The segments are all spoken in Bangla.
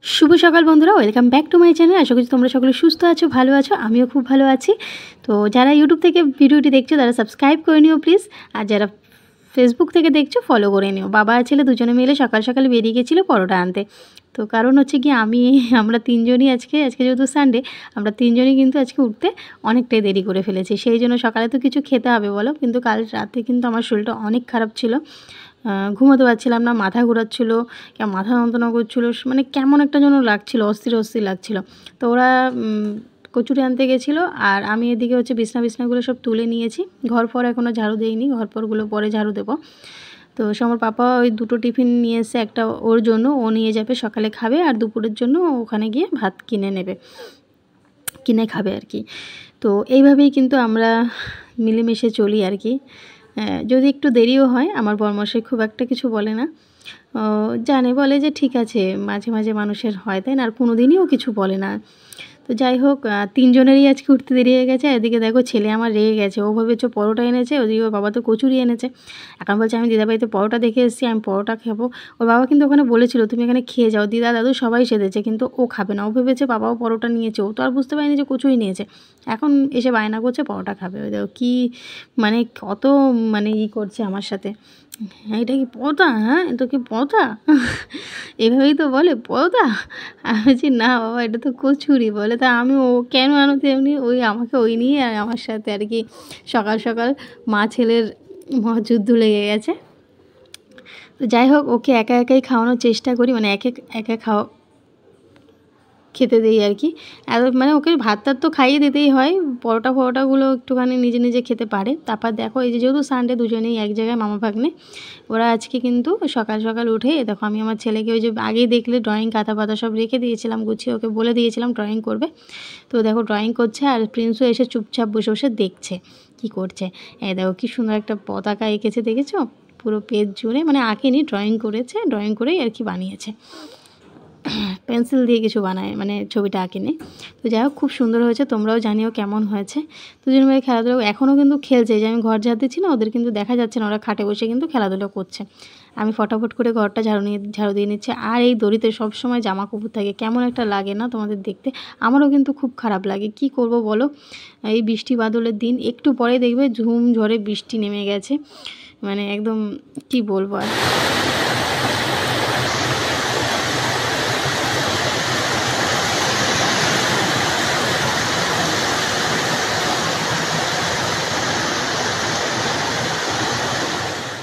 শুভ সকাল বন্ধুরা, welcome back to my channel. আশা করছি তোমরা সকলে সুস্থ আছো, ভালো আছো। আমিও খুব ভালো আছি। তো যারা ইউটিউব থেকে ভিডিওটি দেখছো তারা সাবস্ক্রাইব করে নিও প্লিজ, আর যারা ফেসবুক থেকে দেখছো ফলো করে নিও। বাবা আর ছেলে দুজনে মিলে সকাল সকাল বেরিয়ে গেছিলো পরোটা আনতে। তো কারণ হচ্ছে কি আমরা তিনজনই আজকে যেহেতু সানডে, আমরা তিনজনই কিন্তু আজকে উঠতে অনেকটাই দেরি করে ফেলেছি। সেই জন্য সকালে তো কিছু খেতে হবে বলো, কিন্তু কাল রাতে কিন্তু আমার শরীরটা অনেক খারাপ ছিল। ঘুমোতে পারছিলাম না, মাথা ঘোরাচ্ছিলো, মাথা যন্ত্রণা করছিলো, মানে কেমন একটা যেন লাগছিলো, অস্থির অস্থির লাগছিলো। তো ওরা কচুরি আনতে গেছিলো, আর আমি এদিকে হচ্ছে বিছনাগুলো সব তুলে নিয়েছি। ঘর পর এখনও ঝাড়ু দেইনি, ঘর পরগুলো পরে ঝাড়ু দেবো। তো আমার পাপা ওই দুটো টিফিন নিয়ে এসে, একটা ওর জন্য, ও নিয়ে যাবে সকালে খাবে, আর দুপুরের জন্য ওখানে গিয়ে ভাত কিনে খাবে আর কি। তো এইভাবেই কিন্তু আমরা মিলেমিশে চলি আর কি। যদি একটু দেরিও হয়, আমার বরমশাই খুব একটা কিছু বলে না, জানে, বলে যে ঠিক আছে, মাঝে মাঝে মানুষের হয়, তাই না, আর কোনো দিনই ও কিছু বলে না। তো যাই হোক, তিনজনেরই আজকে উঠতে দেরি হয়ে গেছে। এদিকে দেখো ছেলে আমার রেগে গেছে, ও ভেবেছে পরোটা এনেছে, ওদিকে ওর বাবা তো কচুরি এনেছে। এখন বলছে আমি দিদাবাড়িতে পরোটা দেখে এসেছি, আমি পরোটা খাবো। ওর বাবা কিন্তু ওখানে বলেছিল তুমি এখানে খেয়ে যাও, দিদা দাদু সবাই সেধেছে, কিন্তু ও খাবে না। ও ভেবেছে বাবাও পরোটা নিয়েছে, ও তো আর বুঝতে পারেনি যে কচুরি নিয়েছে। এখন এসে বায়না করছে পরোটা খাবে। ওই দেখো কী মানে কত করছে আমার সাথে। হ্যাঁ, এটা কি পরোটা? হ্যাঁ, এটা কি পরোটা? এভাবেই তো বলে পরোটা। আমি বলছি না বাবা, এটা তো কচুরি। বলে তা আমি ও কেন আনো তেমনি, আমাকে ওই নিয়ে আর আমার সাথে আর কি সকাল সকাল মা ছেলের মহাযুদ্ধ লেগে গেছে। তো যাই হোক, ওকে একা একাই খাওয়ানোর চেষ্টা করি, মানে একা খেতে দেই আর কি। আর ওকে ভাত টাত তো খাইয়ে দিতেই হয়, পরোটাগুলো একটুখানি নিজে নিজে খেতে পারে। তারপর দেখো, এই যে যেহেতু সানডে, দুজনেই এক জায়গায় মামা ভাগ্নে, ওরা আজকে কিন্তু সকাল সকাল উঠে, দেখো আমি আমার ছেলেকে ওই যে আগেই দেখলে ড্রয়িং খাতা পাতা সব রেখে দিয়েছিলাম গুছিয়ে, ওকে বলে দিয়েছিলাম ড্রয়িং করবে। তো দেখো ড্রয়িং করছে, আর প্রিন্সও এসে চুপচাপ বসে বসে দেখছে কি করছে। দেখো কি সুন্দর একটা পতাকা এঁকেছে, দেখেছো? পুরো পেজ জুড়ে, আঁকেনি, ড্রয়িং করেছে, ড্রয়িং করেই আর কি বানিয়েছে। পেন্সিল দিয়ে কিছু বানায়, ছবিটা আঁকেনি। তো যাই হোক, খুব সুন্দর হয়েছে, তোমরাও জানিও কেমন হয়েছে। দুজন ভাই খেলাধুলো এখনও কিন্তু খেলছে, যে আমি ঘর ঝাড় দিচ্ছি না, ওদের কিন্তু দেখা যাচ্ছে না, ওরা খাটে বসে কিন্তু খেলাধুলো করছে। আমি ফটাফট করে ঘরটা ঝাড়ু দিয়ে নিচ্ছে। আর এই দড়িতে সবসময় জামা কাপড় থাকে, কেমন একটা লাগে না তোমাদের দেখতে? আমারও কিন্তু খুব খারাপ লাগে, কি করব বলো। এই বৃষ্টি বাদলের দিন, একটু পরে দেখবে ঝুম ঝড়ে বৃষ্টি নেমে গেছে, একদম কি বলবো আর।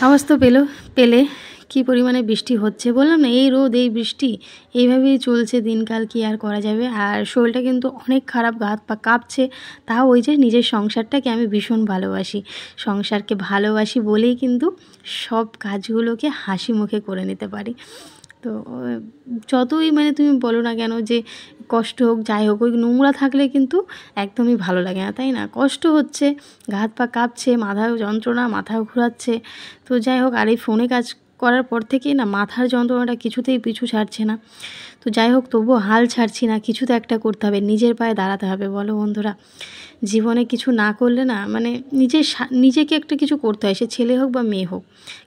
আওয়াজ তো পেলে কী পরিমাণে বৃষ্টি হচ্ছে, বললাম না, এই রোদ এই বৃষ্টি এইভাবেই চলছে দিনকাল, কি আর করা যাবে। আর শরীরটা কিন্তু অনেক খারাপ, গা হাত পা কাঁপছে। তাও ওই যে নিজের সংসারটাকে আমি ভীষণ ভালোবাসি, সংসারকে ভালোবাসি বলেই কিন্তু সব কাজগুলোকে হাসি মুখে করে নিতে পারি। তো যতই তুমি বলো না কেন যে কষ্ট হোক, যাই হোক, ওই নোংরা থাকলে কিন্তু একদমই ভালো লাগে না, তাই না? কষ্ট হচ্ছে, গা হাত পা কাঁপছে, মাথা যন্ত্রণা, মাথা ঘোরাচ্ছে। তো যাই হোক, আর এই ফোনে কাজ করার পর থেকেই না মাথার যন্ত্রণাটা কিছুতেই পিছু ছাড়ছে না। তো যাই হোক, তবুও হাল ছাড়ছি না, কিছু তো একটা করতে হবে, নিজের পায়ে দাঁড়াতে হবে, বলো বন্ধুরা। জীবনে কিছু না করলে না, নিজেকে একটা কিছু করতে হয়, সে ছেলে হোক বা মেয়ে হোক।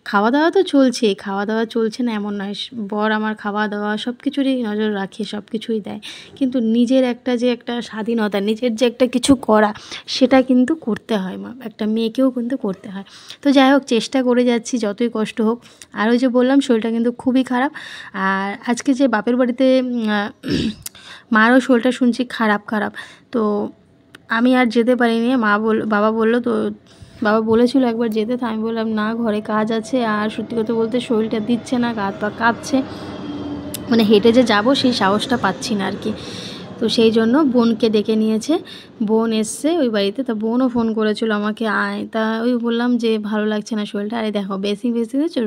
খাওয়া দাওয়া তো চলছেই, খাওয়া দাওয়া চলছে না এমন নয়, বর আমার খাওয়া দাওয়া সব কিছুরই নজর রাখে, সব কিছুই দেয়, কিন্তু নিজের যে একটা স্বাধীনতা, নিজের যে একটা কিছু করা, সেটা কিন্তু করতে হয়, একটা মেয়েকেও কিন্তু করতে হয়। তো যাই হোক, চেষ্টা করে যাচ্ছি যতই কষ্ট হোক। আর ওই যে বললাম, শরীরটা কিন্তু খুবই খারাপ। আর আজকে যে বাপের বাড়িতে মারও শরীরটা শুনছি খারাপ। তো আমি আর যেতে পারিনি, বাবা বললো, তো বাবা বলেছিল একবার যেতে, তো আমি বললাম না, ঘরে কাজ আছে, আর সত্যি কথা বলতে শরীরটা দিচ্ছে না, গা হাত পা কাঁপছে, হেঁটে যে যাবো সেই সাহসটা পাচ্ছি না আর কি। তো সেই জন্য বোনকে ডেকে নিয়েছে, বোন এসছে ওই বাড়িতে। তা বোনও ফোন করেছিল আমাকে, আয়। তা ওই বললাম যে ভালো লাগছে না শরীরটা। আরে দেখো, বেশি হচ্ছে,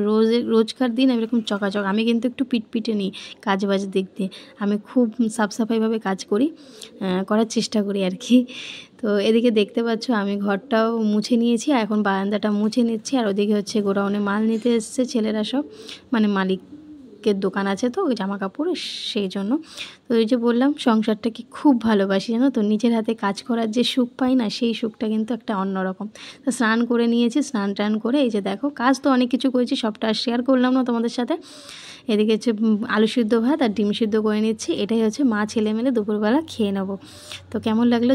রোজকার দিন আমি এরকম চকাচক, আমি কিন্তু একটু পিটপিটে নিই কাজ বাজ দিক দিয়ে, আমি খুব সাফসাফাইভাবে কাজ করার চেষ্টা করি আর কি। তো এদিকে দেখতে পাচ্ছ, আমি ঘরটাও মুছে নিয়েছি, এখন বারান্দাটা মুছে নিচ্ছি। আর ওদিকে হচ্ছে গোডাউনে মাল নিতে এসছে ছেলেরা সব, মালিকের দোকান আছে তো জামা কাপড়, সেই জন্য। তো ওই যে বললাম, সংসারটাকে খুব ভালোবাসি, জানো তো, নিজের হাতে কাজ করার যে সুখ পাই না, সেই সুখটা কিন্তু একটা অন্যরকম। তো স্নান করে নিয়েছি, স্নান টান করে এই যে দেখো, কাজ তো অনেক কিছু করেছি, সবটা শেয়ার করলাম না তোমাদের সাথে। এদিকে হচ্ছে আলু সিদ্ধ ভাত আর ডিম সিদ্ধ করে নিচ্ছি। এটাই হচ্ছে মা ছেলে মিলে দুপুরবেলা খেয়ে নেবো। তো কেমন লাগলো